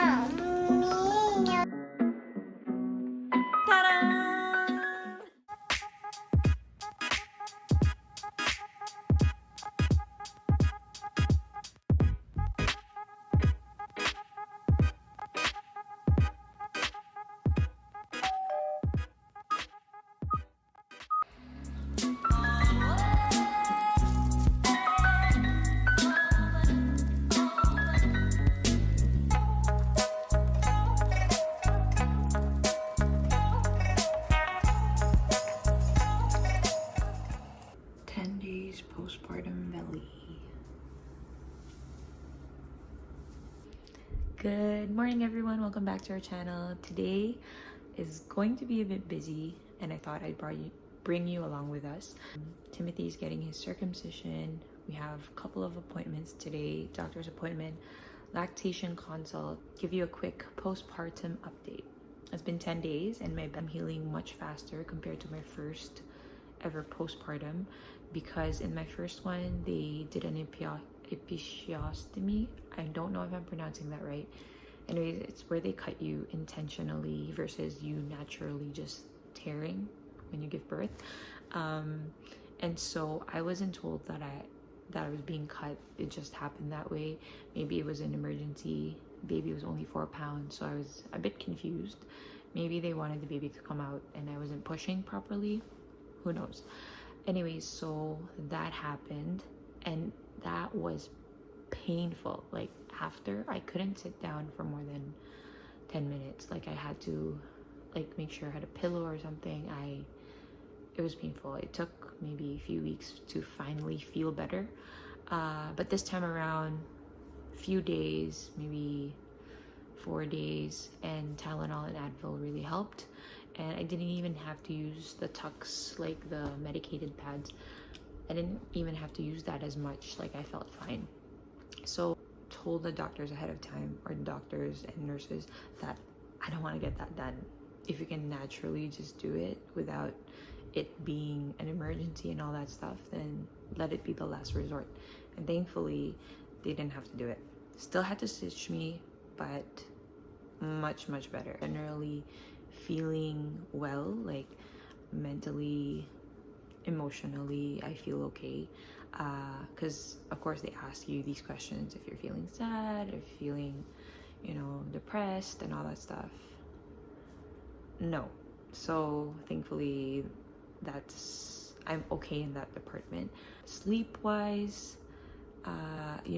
Ta-da! 10 days postpartum belly. Good morning, everyone. Welcome back to our channel. Today is going to be a bit busy, and I thought I'd bring you along with us. Timothy's getting his circumcision. We have a couple of appointments today, doctor's appointment, lactation consult, give you a quick postpartum update. It's been 10 days and I'm healing much faster compared to my first ever postpartum, because in my first one they did an episiotomy. I don't know if I'm pronouncing that right. Anyways, it's where they cut you intentionally versus you naturally just tearing when you give birth. And so I wasn't told that I was being cut. It just happened that way. Maybe it was an emergency. Baby was only 4 pounds, so I was a bit confused. Maybe they wanted the baby to come out and I wasn't pushing properly. Who knows? Anyways, so that happened and that was painful. Like after, I couldn't sit down for more than 10 minutes. Like I had to make sure I had a pillow or something. It was painful. It took maybe a few weeks to finally feel better. But this time around, few days, maybe 4 days, and Tylenol and Advil really helped. And I didn't even have to use the Tux, like the medicated pads. I didn't even have to use that as much. Like I felt fine. So told the doctors ahead of time, or doctors and nurses, that I don't want to get that done. If you can naturally just do it without it being an emergency and all that stuff, then let it be the last resort. And thankfully they didn't have to do it. Still had to stitch me, but much better. Generally feeling well, like mentally, emotionally, I feel okay. Because of course they ask you these questions if you're feeling sad, if you're feeling, depressed and all that stuff. No. So thankfully I'm okay in that department. Sleep wise,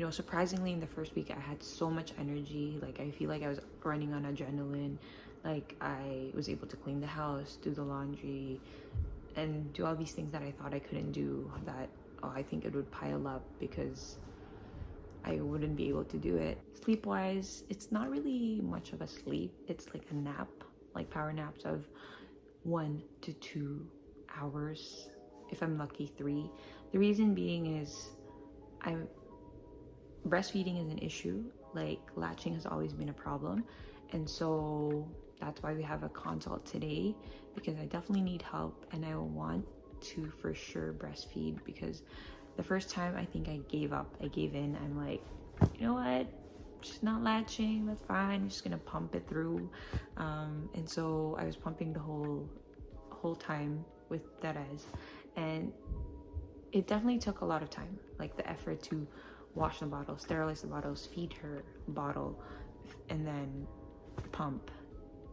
surprisingly in the first week I had so much energy. Like I feel like I was running on adrenaline. Like I was able to clean the house, do the laundry, and do all these things that I thought I couldn't do, that I think it would pile up because I wouldn't be able to do it. Sleep wise, it's not really much of a sleep. It's like a nap, like power naps of 1 to 2 hours, if I'm lucky 3. The reason being is breastfeeding is an issue. Like latching has always been a problem, and so that's why we have a consult today, because I definitely need help and I want to for sure breastfeed. Because the first time I think I gave in. I'm like, you know what, she's not latching, that's fine, I'm just gonna pump it through. And so I was pumping the whole time with Therese, and it definitely took a lot of time, like the effort to wash the bottle, sterilize the bottles, feed her bottle, and then pump.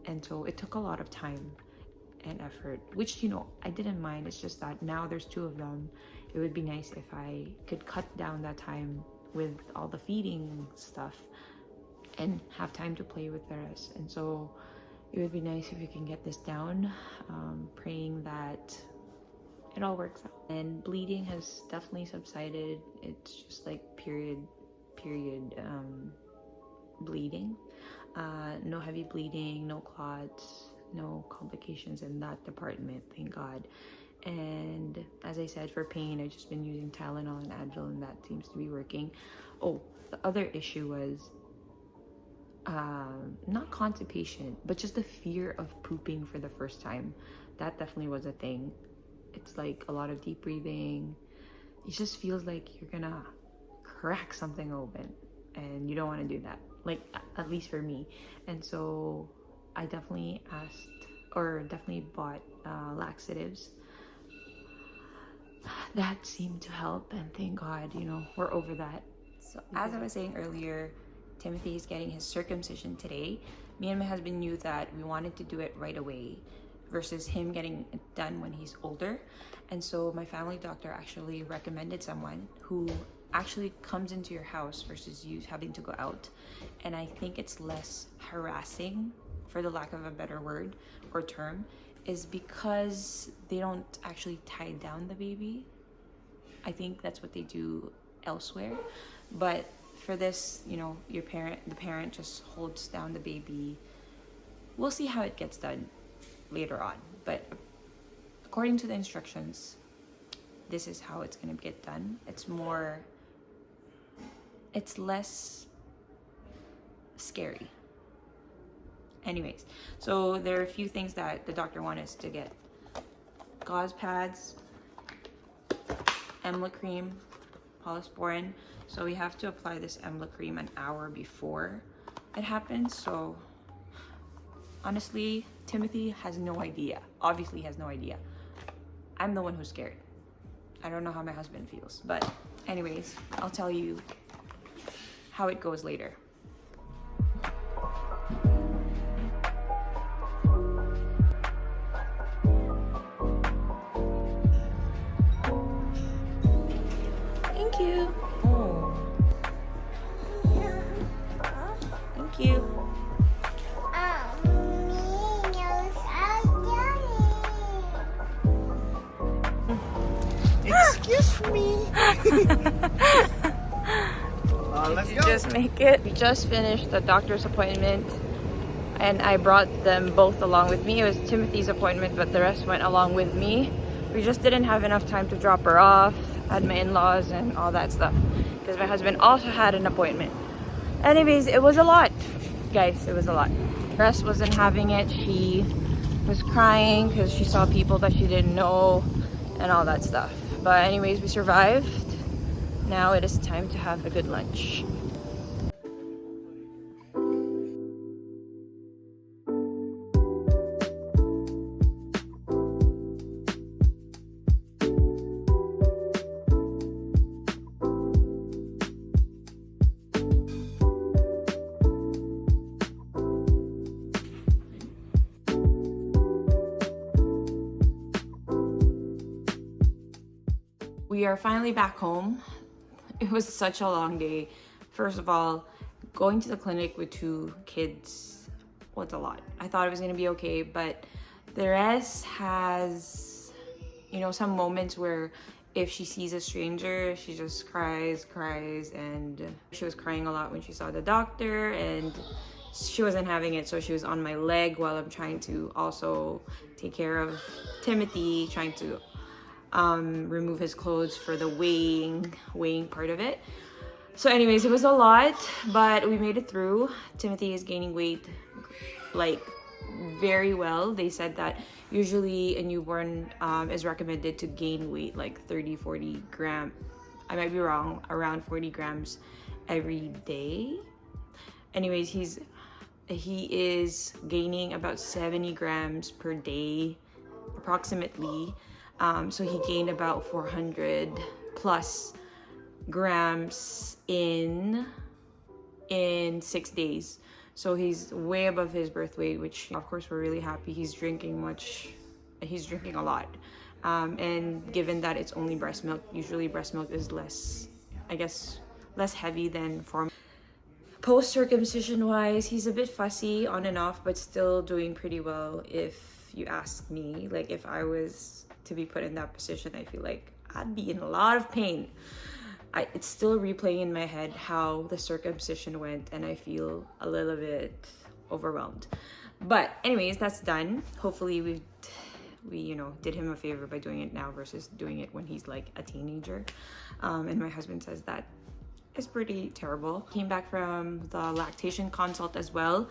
And so it took a lot of time and effort, which I didn't mind. It's just that now there's 2 of them. It would be nice if I could cut down that time with all the feeding stuff and have time to play with the rest. And so it would be nice if we can get this down. Praying that it all works out. And bleeding has definitely subsided. It's just like period bleeding. No heavy bleeding, no clots, no complications in that department, thank God. And as I said, for pain, I've just been using Tylenol and Advil, and that seems to be working. Oh, the other issue was not constipation, but just the fear of pooping for the first time. That definitely was a thing. It's like a lot of deep breathing. It just feels like you're gonna crack something open. and you don't want to do that, like at least for me. And so I definitely bought laxatives that seemed to help, and thank God, you know, we're over that. So as I was saying earlier, Timothy is getting his circumcision today. Me and my husband knew that we wanted to do it right away versus him getting it done when he's older. And so my family doctor actually recommended someone who actually comes into your house versus you having to go out. And I think it's less harassing, for the lack of a better word or term, is because they don't actually tie down the baby. I think that's what they do elsewhere. But for this, you know, the parent just holds down the baby. We'll see how it gets done later on. But according to the instructions, this is how it's going to get done. It's less scary. Anyways, so there are a few things that the doctor wanted us to get. Gauze pads, Emla cream, polysporin. So we have to apply this Emla cream an hour before it happens. So honestly, Timothy has no idea. Obviously has no idea. I'm the one who's scared. I don't know how my husband feels. But anyways, I'll tell you how it goes later. Thank you. Oh. Thank you. Excuse me. Let's go. Just make it. We just finished the doctor's appointment, and I brought them both along with me. It was Timothy's appointment, but the rest went along with me. We just didn't have enough time to drop her off. Had my in-laws and all that stuff because my husband also had an appointment. Anyways, it was a lot, guys. It was a lot. Rest wasn't having it. She was crying because she saw people that she didn't know and all that stuff. But anyways, we survived. Now it is time to have a good lunch. We are finally back home. It was such a long day. First of all, going to the clinic with 2 kids was a lot. I thought it was gonna be okay, but the rest has, you know, some moments where if she sees a stranger, she just cries, and she was crying a lot when she saw the doctor, and she wasn't having it, so she was on my leg while I'm trying to also take care of Timothy, trying to remove his clothes for the weighing part of it. So anyways, it was a lot, but we made it through. Timothy is gaining weight like very well. They said that usually a newborn is recommended to gain weight like 30-40 grams. I might be wrong, around 40 grams every day. Anyways, he is gaining about 70 grams per day approximately. So he gained about 400 plus grams in 6 days. So he's way above his birth weight, which of course we're really happy. He's drinking a lot. And given that it's only breast milk, usually breast milk is less heavy than formula. Post-circumcision wise, he's a bit fussy on and off, but still doing pretty well if you ask me. Like if I was to be put in that position, I feel like I'd be in a lot of pain. It's still replaying in my head how the circumcision went, and I feel a little bit overwhelmed. But anyways, that's done. Hopefully we did him a favor by doing it now versus doing it when he's like a teenager. And my husband says that is pretty terrible. Came back from the lactation consult as well.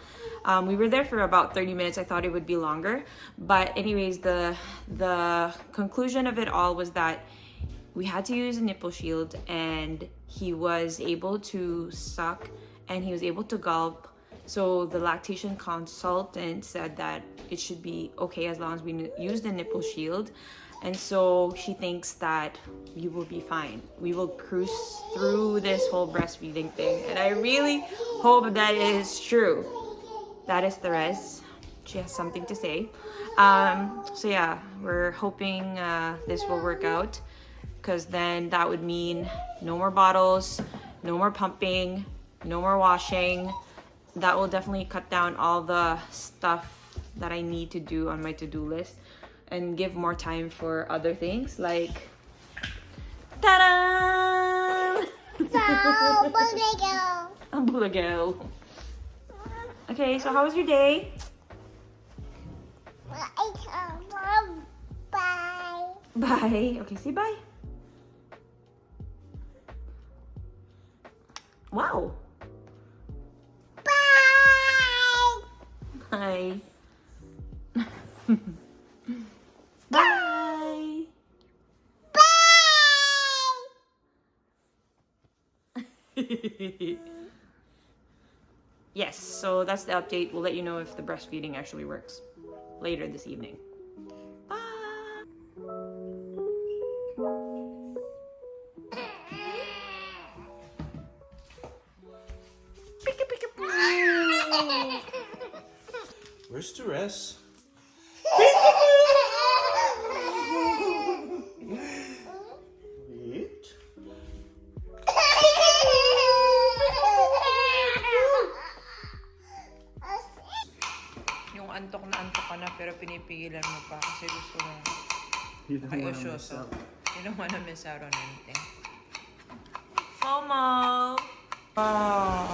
We were there for about 30 minutes. I thought it would be longer, but anyways, the conclusion of it all was that we had to use a nipple shield, and he was able to suck and he was able to gulp. So the lactation consultant said that it should be okay as long as we use the nipple shield. And so she thinks that we will be fine. We will cruise through this whole breastfeeding thing. And I really hope that is true. That is Therese. She has something to say. So yeah, we're hoping this will work out, because then that would mean no more bottles, no more pumping, no more washing. That will definitely cut down all the stuff that I need to do on my to-do list and give more time for other things like ta-da! Ang bulagaw. Okay, so how was your day? Bye. Bye. Okay, say bye. Wow. Bye. Bye. Bye. Yes, so that's the update. We'll let you know if the breastfeeding actually works later this evening. Bye. Where's Therese? Wait. Yung antok ka na pero pinipigilan mo pa kasi gusto mong ay osyoso. You don't wanna miss out on anything. FOMO. Oh.